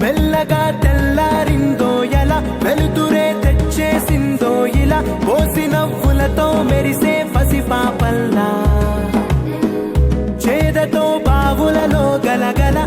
మెల్లగా తెల్లారిందో ఎలా, వెలుతురే తెచ్చేసిందో ఇలా, పోసి నవ్వులతో మెరిసే పసిపాపల్లా, చేదతో బావులలో గలగల